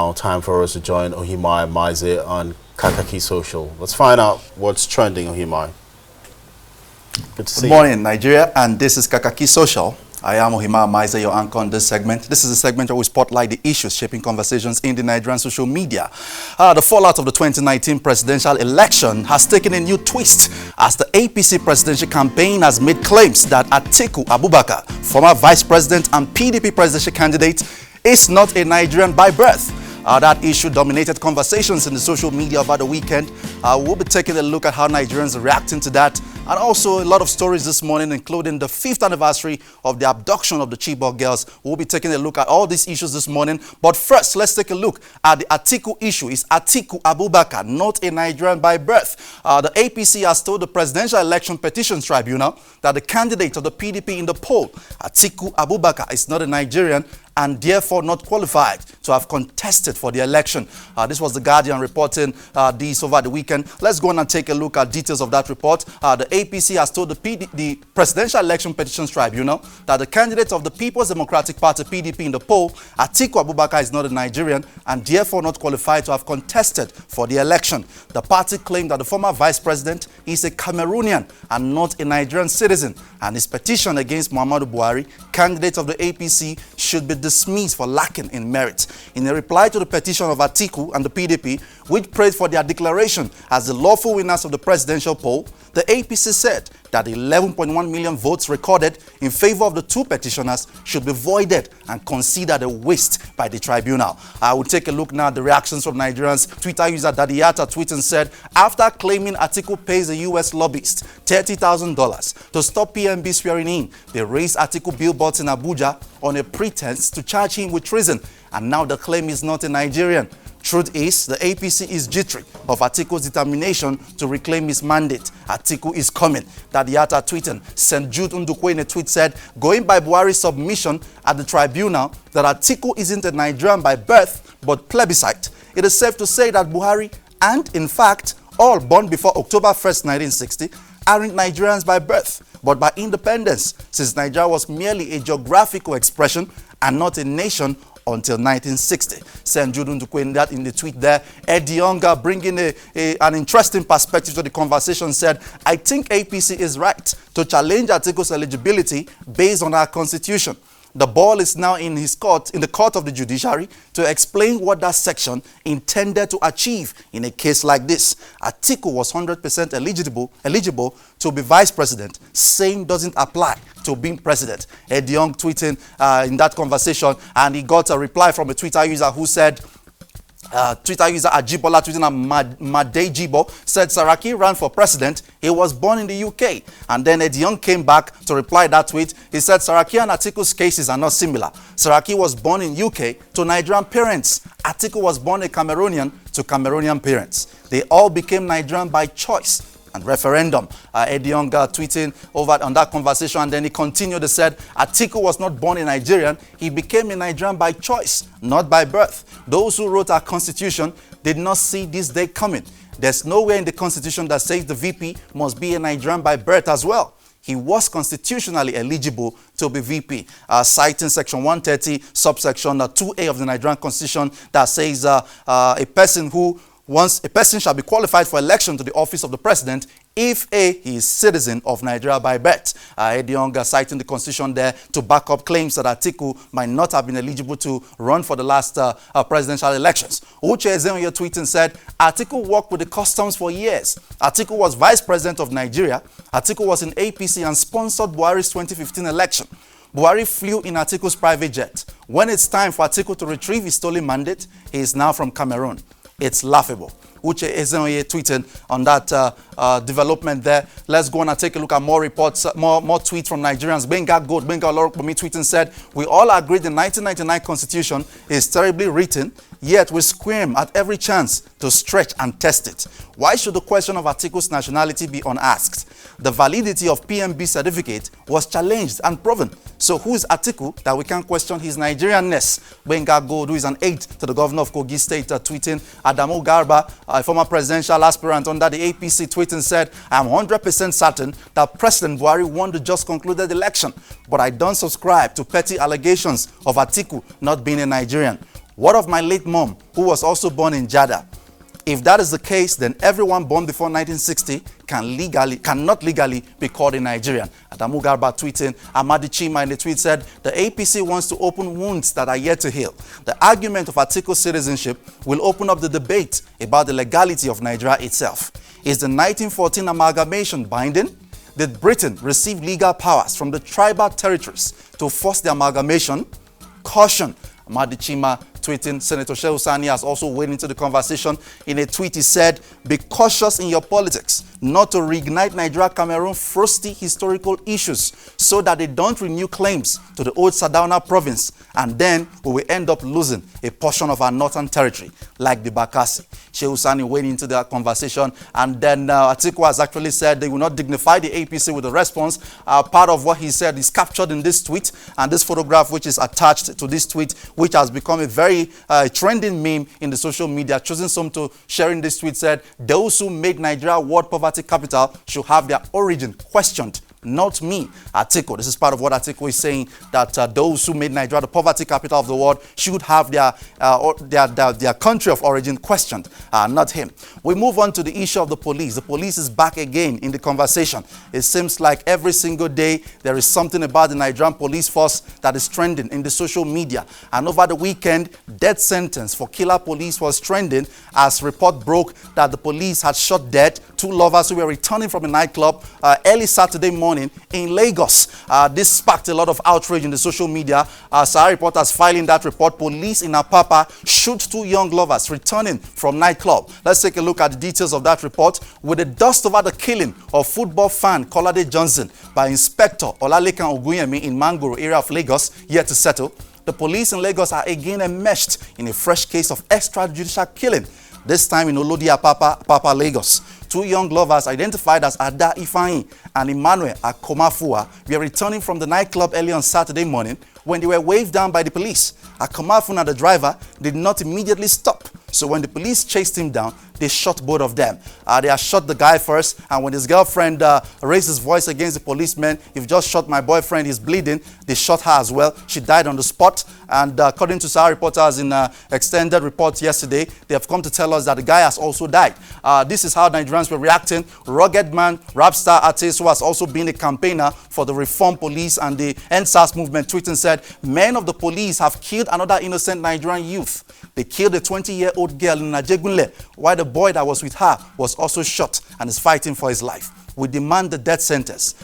now time for us to join Ohimai Maize on Kakaaki Social. Let's find out what's trending, Ohimai. Good to see you. Good morning, Nigeria, and this is Kakaaki Social. I am Ohimai Maize, your anchor on this segment. This is a segment where we spotlight the issues shaping conversations in the Nigerian social media. The fallout of the 2019 presidential election has taken a new twist as the APC presidential campaign has made claims that Atiku Abubakar, former vice president and PDP presidential candidate, is not a Nigerian by birth. That issue dominated conversations in the social media over the weekend. We'll be taking a look at how Nigerians are reacting to that, and also a lot of stories this morning, including the 5th anniversary of the abduction of the Chibok girls. We'll be taking a look at all these issues this morning. But first, let's take a look at the Atiku issue. Is Atiku Abubakar not a Nigerian by birth? The APC has told the Presidential Election Petitions Tribunal that the candidate of the PDP in the poll, Atiku Abubakar, is not a Nigerian and therefore not qualified to have contested for the election. This was the Guardian reporting this over the weekend. Let's go on and take a look at details of that report. The APC has told the Presidential Election Petitions Tribunal that the candidate of the People's Democratic Party, PDP, in the poll, Atiku Abubakar, is not a Nigerian and therefore not qualified to have contested for the election. The party claimed that the former vice president is a Cameroonian and not a Nigerian citizen, and his petition against Muhammadu Buhari, candidate of the APC, should be dismissed for lacking in merit. In a reply to the petition of Atiku and the PDP, which prayed for their declaration as the lawful winners of the presidential poll, the APC said that the 11.1 million votes recorded in favor of the two petitioners should be voided and considered a waste by the tribunal. I will take a look now at the reactions from Nigerians. Twitter user Dadiyata tweeted and said, after claiming Atiku pays a US lobbyist $30,000 to stop PMB swearing in, they raised Atiku billboards in Abuja on a pretense to charge him with treason, and now the claim is not a Nigerian. Truth is, the APC is jittery of Atiku's determination to reclaim his mandate. Atiku is coming. Dadiyata tweeting. St. Jude Ndukwe in a tweet said, going by Buhari's submission at the tribunal that Atiku isn't a Nigerian by birth but plebiscite, it is safe to say that Buhari and, in fact, all born before October 1st, 1960, aren't Nigerians by birth but by independence, since Nigeria was merely a geographical expression and not a nation until 1960. St. Jude Ndukwe in the tweet there. Eddie Younger, bringing an interesting perspective to the conversation, said, I think APC is right to challenge Atiku's eligibility based on our constitution. The ball is now in his court, in the court of the judiciary, to explain what that section intended to achieve in a case like this. Atiku was 100% eligible to be vice president. Same doesn't apply to being president. Ed Young tweeting in that conversation, and he got a reply from a Twitter user who said, Twitter user Ajibola tweeting at Madejibo said Saraki ran for president. He was born in the UK. And then Ed Young came back to reply that tweet. He said Saraki and Atiku's cases are not similar. Saraki was born in UK to Nigerian parents. Atiku was born a Cameroonian to Cameroonian parents. They all became Nigerian by choice and referendum. Eddie Young tweeting over on that conversation, and then he continued and said, Atiku was not born a Nigerian, he became a Nigerian by choice, not by birth. Those who wrote our constitution did not see this day coming. There's nowhere in the constitution that says the VP must be a Nigerian by birth as well. He was constitutionally eligible to be VP, citing section 130, subsection 2A of the Nigerian constitution that says a person shall be qualified for election to the office of the president if A, he is citizen of Nigeria by birth. Eddie Young citing the constitution there to back up claims that Atiku might not have been eligible to run for the last presidential elections. Uche Ezenyo tweeting said, Atiku worked with the customs for years. Atiku was vice president of Nigeria. Atiku was in APC and sponsored Buhari's 2015 election. Buhari flew in Atiku's private jet. When it's time for Atiku to retrieve his stolen mandate, he is now from Cameroon. It's laughable. Uche Ezenye tweeted on that development there. Let's go on and take a look at more reports, more tweets from Nigerians. Benga Gold, Benga Olorokpomi tweeting said, we all agree the 1999 constitution is terribly written, yet we squirm at every chance to stretch and test it. Why should the question of Atiku's nationality be unasked? The validity of PMB certificate was challenged and proven. So who is Atiku that we can't question his Nigerianness? Benga Gold, who is an aide to the governor of Kogi State, tweeting. Adamu Garba, a former presidential aspirant under the APC, tweeting said, I am 100% certain that President Buhari won the just concluded election, but I don't subscribe to petty allegations of Atiku not being a Nigerian. What of my late mom, who was also born in Jada? If that is the case, then everyone born before 1960 cannot legally be called a Nigerian. Adamu Garba tweeting, Amadi Chima in the tweet said, the APC wants to open wounds that are yet to heal. The argument of Atiku citizenship will open up the debate about the legality of Nigeria itself. Is the 1914 amalgamation binding? Did Britain receive legal powers from the tribal territories to force the amalgamation? Caution. Amadi Chima tweeting, Senator Shehu Sani has also weighed into the conversation. In a tweet, he said, be cautious in your politics, not to reignite Nigeria-Cameroon frosty historical issues so that they don't renew claims to the old Sardauna province, and then we will end up losing a portion of our northern territory, like the Bakassi. Shehu Sani weighed into the conversation, and then Atiku has actually said they will not dignify the APC with a response. Part of what he said is captured in this tweet, and this photograph which is attached to this tweet, which has become a very trending meme in the social media. Choosing some to sharing this tweet said, those who made Nigeria world poverty capital should have their origin questioned. Not me, Atiku. This is part of what Atiku is saying, that those who made Nigeria the poverty capital of the world should have their country of origin questioned, not him. We move on to the issue of the police. The police is back again in the conversation. It seems like every single day there is something about the Nigerian police force that is trending in the social media. And over the weekend, death sentence for killer police was trending as report broke that the police had shot dead two lovers who were returning from a nightclub early Saturday morning in Lagos. This sparked a lot of outrage in the social media. Sahara reporters filing that report, police in Apapa shoot two young lovers returning from nightclub. Let's take a look at the details of that report. With the dust over the killing of football fan Kolade Johnson by Inspector Olalekan Oguyemi in Mangoro area of Lagos yet to settle, the police in Lagos are again enmeshed in a fresh case of extrajudicial killing, this time in Olodi Apapa, Lagos. Two young lovers identified as Ada Ifeanyi and Emmanuel Akomafua were returning from the nightclub early on Saturday morning when they were waved down by the police. Akomafuna, the driver, did not immediately stop. So when the police chased him down, they shot both of them. They had shot the guy first, and when his girlfriend raised his voice against the policeman, "You've just shot my boyfriend, he's bleeding," they shot her as well. She died on the spot. And according to Sahara reporters in extended report yesterday, they have come to tell us that the guy has also died. This is how Nigerians were reacting. Rugged man, rap star artist who has also been a campaigner for the Reform Police and the NSAS movement, tweeting said, "Men of the police have killed another innocent Nigerian youth. They killed a 20-year-old girl in Najegunle, while the boy that was with her was also shot and is fighting for his life. We demand the death sentence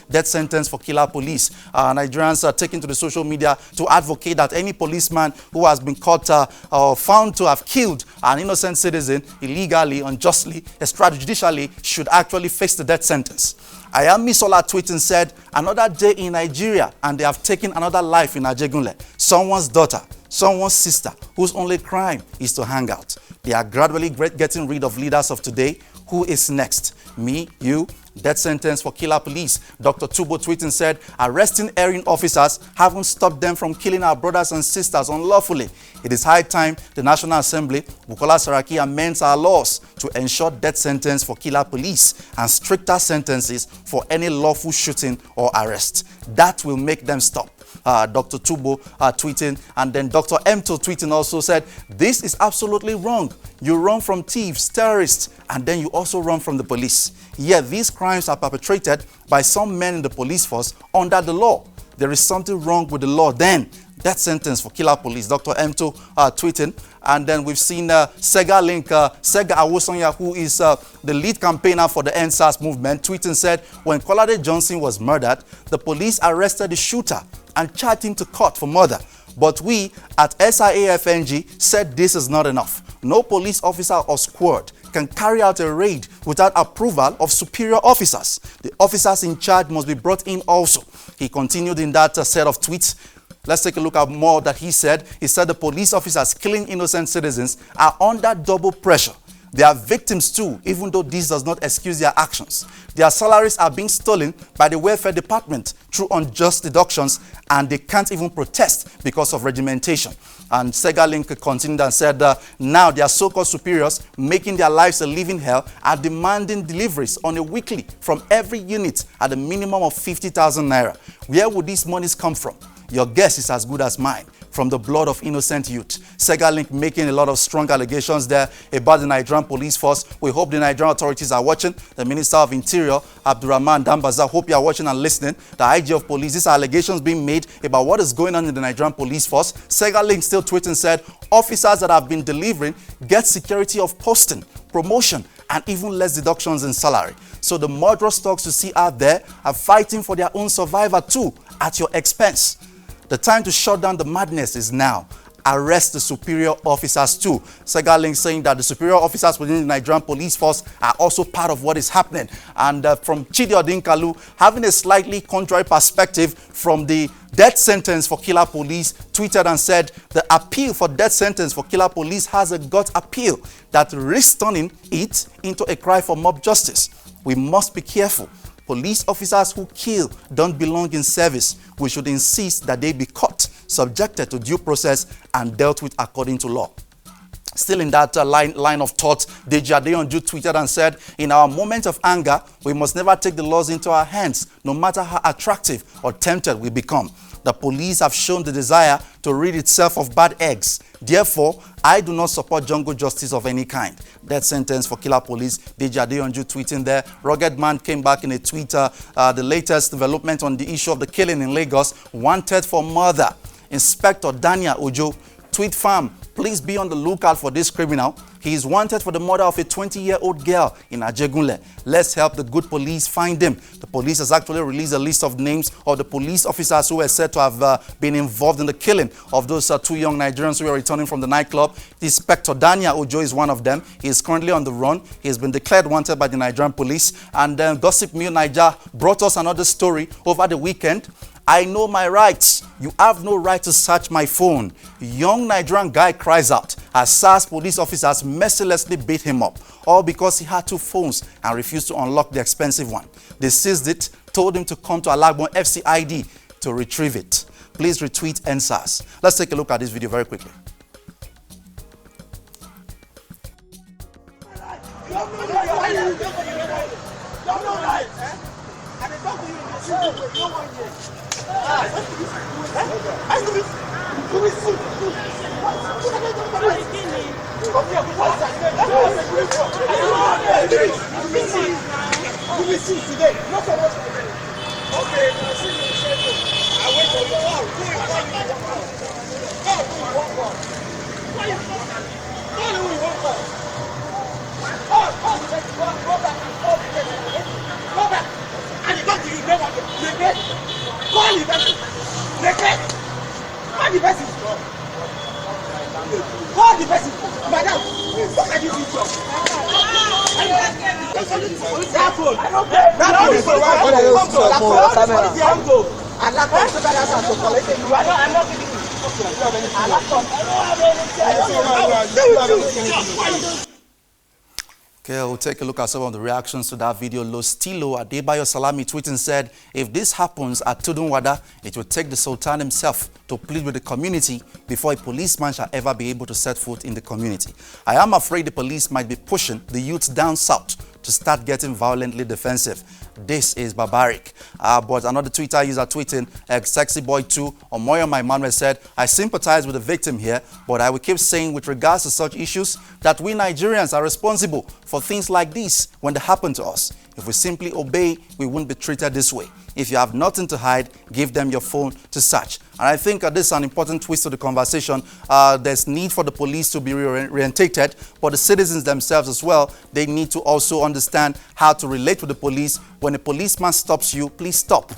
for killer police." Nigerians are taking to the social media to advocate that any policeman who has been caught or found to have killed an innocent citizen illegally, unjustly, extrajudicially, should actually face the death sentence. Ayami Sola tweeting said, "Another day in Nigeria and they have taken another life in Ajegunle. Someone's daughter, someone's sister, whose only crime is to hang out. They are gradually getting rid of leaders of today. Who is next? Me? You? Death sentence for killer police." Dr. Tubo tweeting said, "Arresting erring officers haven't stopped them from killing our brothers and sisters unlawfully. It is high time the National Assembly, Bukola Saraki, amends our laws to ensure death sentence for killer police and stricter sentences for any lawful shooting or arrest. That will make them stop." Dr. Tubo tweeting, and then Dr. Emto tweeting also said, "This is absolutely wrong. You run from thieves, terrorists, and then you also run from the police. Yet these crimes are perpetrated by some men in the police force under the law. There is something wrong with the law then. Death sentence for killer police." Dr. Emto tweeting. And then we've seen Sega Awosonya, who is the lead campaigner for the NSAS movement, tweeting said, "When Kolade Johnson was murdered, the police arrested the shooter and charged him to court for murder. But we at SIAFNG said this is not enough. No police officer or squad can carry out a raid without approval of superior officers. The officers in charge must be brought in also." He continued in that set of tweets. Let's take a look at more that he said. He said the police officers killing innocent citizens are under double pressure. They are victims too, even though this does not excuse their actions. Their salaries are being stolen by the welfare department through unjust deductions, and they can't even protest because of regimentation. And Sega Link continued and said, now their so-called superiors, making their lives a living hell, are demanding deliveries on a weekly from every unit at a minimum of 50,000 naira. Where would these monies come from? Your guess is as good as mine. from the blood of innocent youth. Segalink making a lot of strong allegations there about the Nigerian police force. We hope the Nigerian authorities are watching. The Minister of Interior, Abdurrahman Dambaza, hope you are watching and listening. The IG of Police, these are allegations being made about what is going on in the Nigerian police force. Segalink still tweeting said, officers that have been delivering get security of posting, promotion, and even less deductions in salary. So the murderous thugs you see out there are fighting for their own survival too, at your expense. The time to shut down the madness is now. Arrest the superior officers too. Segalink saying that the superior officers within the Nigerian police force are also part of what is happening. And from Chidi Odinkalu, having a slightly contrary perspective from the death sentence for killer police, tweeted and said the appeal for death sentence for killer police has a gut appeal that risks turning it into a cry for mob justice. We must be careful. Police officers who kill don't belong in service. We should insist that they be caught, subjected to due process, and dealt with according to law. Still in that line of thought, Deji Adeyanju tweeted and said, in our moment of anger, we must never take the laws into our hands, no matter how attractive or tempted we become. The police have shown the desire to rid itself of bad eggs. Therefore, I do not support jungle justice of any kind. Death sentence for killer police. Deji Adeyanju tweeting there. Rugged Man came back in a tweet. The latest development on the issue of the killing in Lagos. Wanted for murder. Inspector Daniel Ojo. Tweet farm. Please be on the lookout for this criminal. He is wanted for the murder of a 20-year-old girl in Ajegunle. Let's help the good police find him. The police has actually released a list of names of the police officers who were said to have been involved in the killing of those two young Nigerians who were returning from the nightclub. Inspector Daniel Ojo is one of them. He is currently on the run. He has been declared wanted by the Nigerian police. And then Gossip Mill Niger brought us another story over the weekend. I know my rights. You have no right to search my phone. Young Nigerian guy cries out as SARS police officers mercilessly beat him up, all because he had two phones and refused to unlock the expensive one. They seized it, told him to come to Alagbon FCID to retrieve it. Please retweet NSAS. Let's take a look at this video very quickly. Okay, we'll take a look at some of the reactions to that video. Lostilo Adebayo Salami tweeting said, if this happens at Tudunwada, it will take the Sultan himself to plead with the community before a policeman shall ever be able to set foot in the community. I am afraid the police might be pushing the youths down south to start getting violently defensive. This is barbaric. But another Twitter user tweeting, Sexyboy2, Omoyo Maimane said, I sympathize with the victim here, but I will keep saying with regards to such issues that we Nigerians are responsible for things like this when they happen to us. If we simply obey, we won't be treated this way. If you have nothing to hide, give them your phone to search. And I think this is an important twist to the conversation. There's need for the police to be reorientated, but the citizens themselves as well, they need to also understand how to relate with the police. When a policeman stops you, please stop.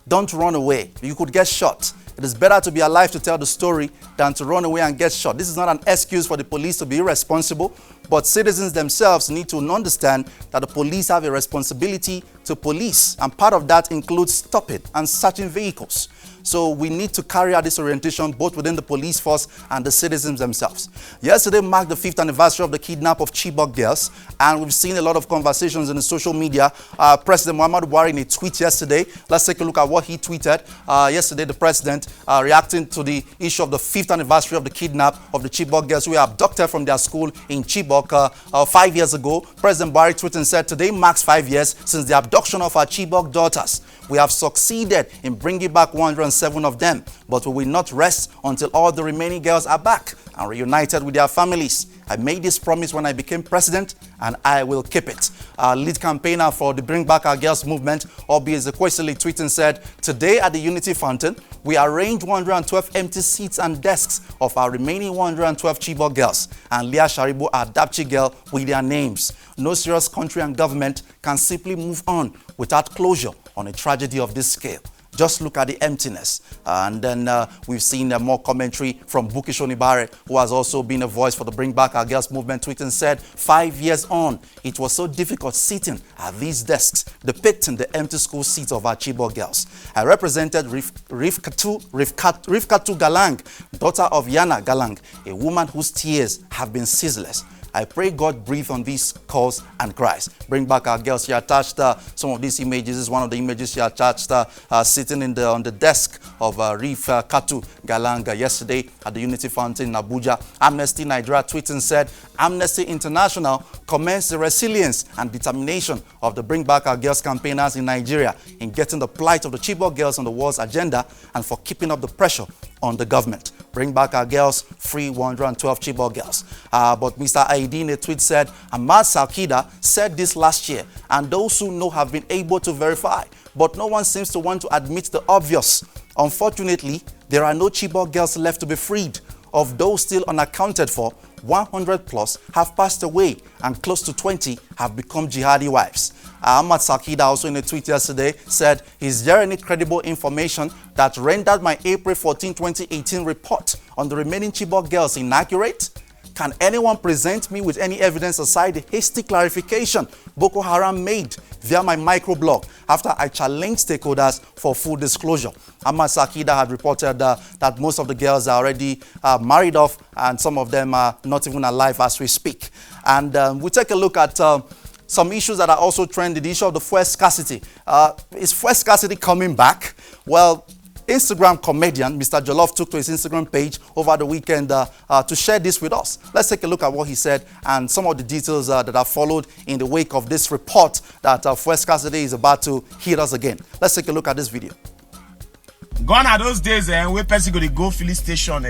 Don't run away. You could get shot. It is better to be alive to tell the story than to run away and get shot. This is not an excuse for the police to be irresponsible, but citizens themselves need to understand that the police have a responsibility to police, and part of that includes stopping and searching vehicles. So we need to carry out this orientation both within the police force and the citizens themselves. Yesterday marked the 5th anniversary of the kidnap of Chibok girls, and we've seen a lot of conversations in the social media. President Muhammadu Buhari in a tweet yesterday, let's take a look at what he tweeted. Yesterday, the president reacting to the issue of the 5th anniversary of the kidnap of the Chibok girls who were abducted from their school in Chibok 5 years ago. President Buhari tweeted and said, today marks 5 years since the abduction of our Chibok daughters. We have succeeded in bringing back 106 7 of them, but we will not rest until all the remaining girls are back and reunited with their families. I made this promise when I became president, and I will keep it. Our lead campaigner for the Bring Back Our Girls movement, Obi Ezekwesili, tweeting said, today at the Unity Fountain, we arranged 112 empty seats and desks of our remaining 112 Chibok girls and Leah Sharibu, our Dapchi girl, with their names. No serious country and government can simply move on without closure on a tragedy of this scale. Just look at the emptiness. And then we've seen more commentary from Buki Shonibare, who has also been a voice for the Bring Back Our Girls movement, tweeting said, 5 years on, it was so difficult sitting at these desks, depicting the empty school seats of our Chibok girls. I represented Rifkatu Galang, daughter of Yana Galang, a woman whose tears have been ceaseless. I pray God breathe on these calls and cries. Bring Back Our Girls. She attached some of these images. This is one of the images she attached sitting on the desk of Rifkatu Galang yesterday at the Unity Fountain in Abuja. Amnesty Nigeria tweeting said, Amnesty International commends the resilience and determination of the Bring Back Our Girls campaigners in Nigeria in getting the plight of the Chibok girls on the world's agenda and for keeping up the pressure on the government. Bring Back Our Girls, free 112 Chibok girls. But Mr. Aidi in a tweet said, Ahmad Salkida said this last year, and those who know have been able to verify. But no one seems to want to admit the obvious. Unfortunately, there are no Chibok girls left to be freed. Of those still unaccounted for, 100 plus have passed away and close to 20 have become jihadi wives. Ahmad Salkida also in a tweet yesterday said, is there any credible information that rendered my April 14, 2018 report on the remaining Chibok girls inaccurate? Can anyone present me with any evidence aside the hasty clarification Boko Haram made via my microblog after I challenged stakeholders for full disclosure? Ahmad Salkida had reported that most of the girls are already married off and some of them are not even alive as we speak. And we take a look at some issues that are also trending. The issue of the fuel scarcity. Is fuel scarcity coming back? Well, Instagram comedian Mr. Jollof took to his Instagram page over the weekend to share this with us. Let's take a look at what he said and some of the details that are followed in the wake of this report that fuel scarcity is about to hit us again. Let's take a look at this video. Gone are those days where person go filling station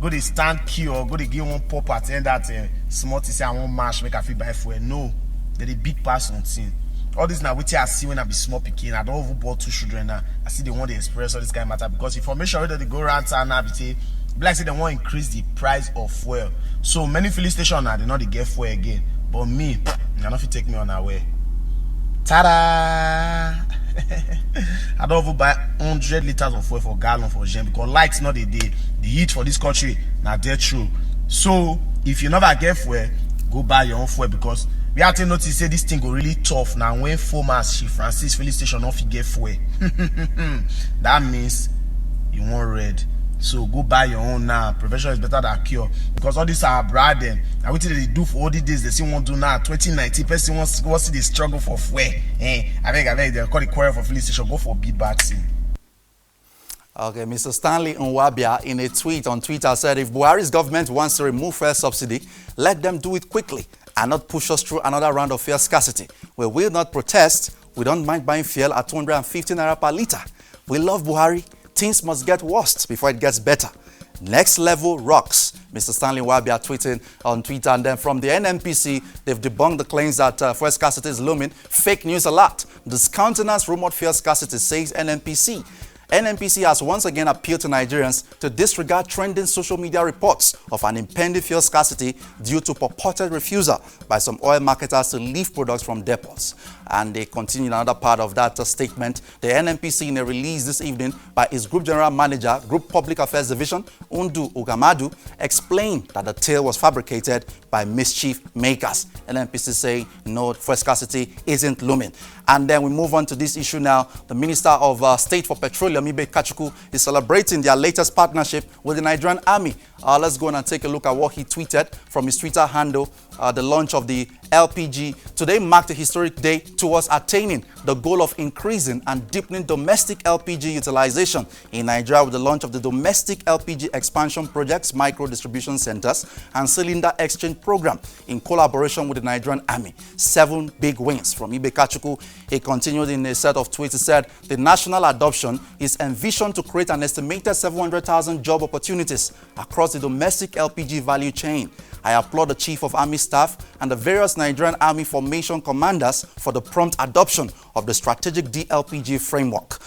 go to stand queue or go to give one pop attend that small to say I want mash make a feel buy fuel. No, they're the big pass on thing. All this now which I see when I be small picking. I don't even bought 2 children now. I see they want to express all this kind of matter because information whether they go around town now say like say they want to increase the price of fuel. So many filling stations now they know they get fuel again. But me, I don't fit take me on our way. Ta-da! I don't even buy 100 liters of fuel for gallon for Gen because lights not the day. The heat for this country now they're true. So if you never get fuel, go buy your own fuel because we have to notice say this thing go really tough now when 4 months Chief Francis filling station off you get fuel. That means you want red. So go buy your own now. Prevention is better than cure. Because all these are brand them. And what they do for all these days, they still want to do now. 2019, person wants to see the struggle for fuel. I beg, they call the quarrel for filling station. Go for beat vaccine. Okay, Mr. Stanley Nwabia in a tweet on Twitter said, if Buhari's government wants to remove fuel subsidy, let them do it quickly and not push us through another round of fuel scarcity. We will not protest. We don't mind buying fuel at 250 naira per litre. We love Buhari. Things must get worse before it gets better. Next level rocks. Mr. Stanley Nwabia tweeting on Twitter. And then from the NNPC, they've debunked the claims that fuel scarcity is looming. Fake news alert. Discountenance rumored fuel scarcity, says NNPC. NNPC has once again appealed to Nigerians to disregard trending social media reports of an impending fuel scarcity due to purported refusal by some oil marketers to leave products from depots. And they continue another part of that statement. The NNPC, in a release this evening by its Group General Manager, Group Public Affairs Division, Undu Ugamadu, explained that the tale was fabricated by mischief makers. NNPC saying no, fuel scarcity isn't looming. And then we move on to this issue now. The Minister of State for Petroleum, Kakaaki, is celebrating their latest partnership with the Nigerian Army. Let's go on and take a look at what he tweeted from his Twitter handle, the launch of the LPG. Today marked a historic day towards attaining the goal of increasing and deepening domestic LPG utilization in Nigeria with the launch of the Domestic LPG Expansion Projects, Micro Distribution Centers, and Cylinder Exchange Program in collaboration with the Nigerian Army. 7 big wins from Atiku. He continued in a set of tweets. He said the national adoption is envisioned to create an estimated 700,000 job opportunities across the domestic LPG value chain. I applaud the Chief of Army Staff and the various Nigerian Army Formation Commanders for the prompt adoption of the strategic DLPG framework.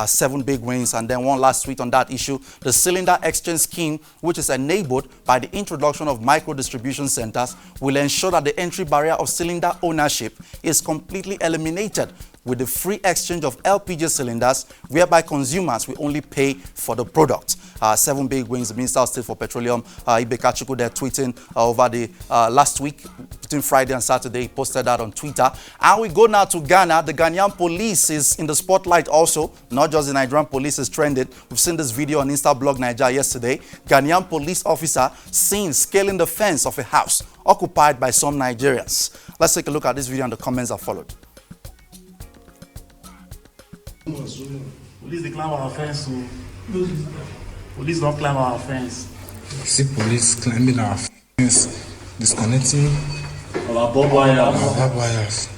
7 big wins. And then one last tweet on that issue. The Cylinder Exchange Scheme, which is enabled by the introduction of micro distribution centers, will ensure that the entry barrier of cylinder ownership is completely eliminated with the free exchange of LPG cylinders, whereby consumers will only pay for the product. 7 big wins. The Minister of State for Petroleum, Kakaaki, they're tweeting over the last week, between Friday and Saturday. He posted that on Twitter. And we go now to Ghana. The Ghanaian police is in the spotlight also. Not just the Nigerian police is trending. We've seen this video on Instablog Nigeria yesterday. Ghanaian police officer seen scaling the fence of a house occupied by some Nigerians. Let's take a look at this video and the comments that followed. Police they climb our fence, so police don't climb our fence. See police climbing our fence, disconnecting Our barbed wires.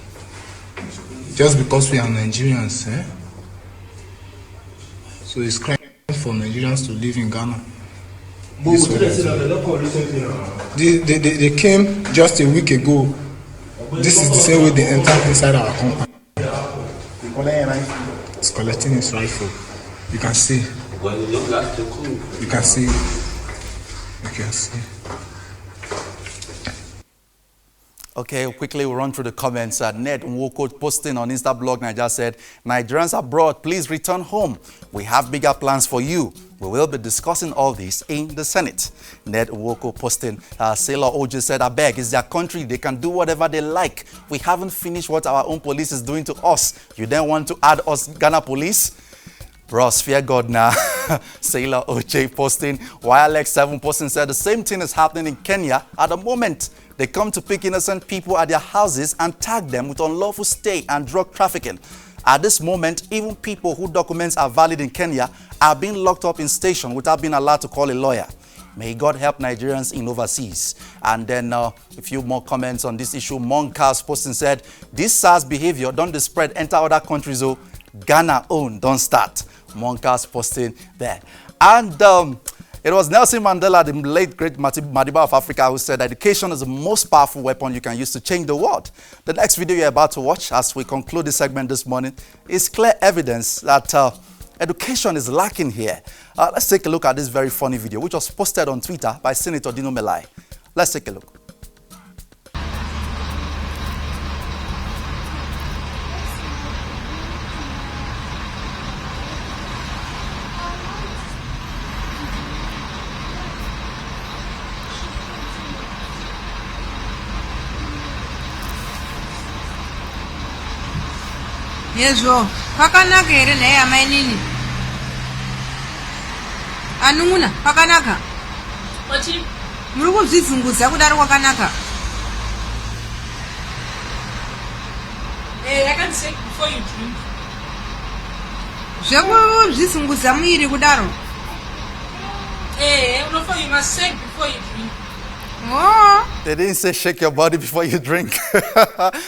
Just because we are Nigerians, eh? So it's crime for Nigerians to live in Ghana. They came just a week ago. This is the same way they entered inside our compound. It's collecting his rifle. You can see. You can see. You can see. Okay, quickly we'll run through the comments. Ned Nwoko posting on Instablog Nigeria said, Nigerians abroad, please return home. We have bigger plans for you. We will be discussing all this in the Senate. Ned Nwoko posting, Sailor OJ said, I beg, it's their country. They can do whatever they like. We haven't finished what our own police is doing to us. You then want to add us Ghana police? Bros, fear God now. Sailor OJ posting, YLX7 posting said, the same thing is happening in Kenya at the moment. They come to pick innocent people at their houses and tag them with unlawful stay and drug trafficking. At this moment, even people whose documents are valid in Kenya are being locked up in station without being allowed to call a lawyer. May God help Nigerians in overseas. And then a few more comments on this issue. Monkas posting said, this SARS behavior don't spread enter other countries, so Ghana own don't start. Monkas posting there. And it was Nelson Mandela, the late great Madiba of Africa, who said education is the most powerful weapon you can use to change the world. The next video you're about to watch as we conclude this segment this morning is clear evidence that education is lacking here. Let's take a look at this very funny video, which was posted on Twitter by Senator Dino Melai. Let's take a look. Yezo, pakanaka ere na ya mainini. Anunguna, pakanaka. Wachi? Murugo zizunguza kudaro kwakanaka. I can't say before you drink. Zego zizunguza muiri kudaro. No, you must say before you drink. Oh. They didn't say shake your body before you drink.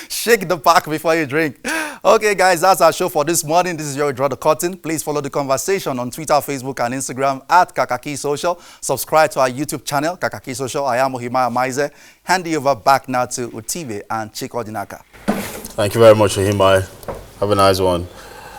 Shake the pack before you drink. Okay, guys, that's our show for this morning. This is your Draw the Curtain. Please follow the conversation on Twitter, Facebook, and Instagram at Kakaaki Social. Subscribe to our YouTube channel, Kakaaki Social. I am Ohimaya Maize. Hand you over back now to Utibe and Chiko Dinaka. Thank you very much, Ohimai. Have a nice one.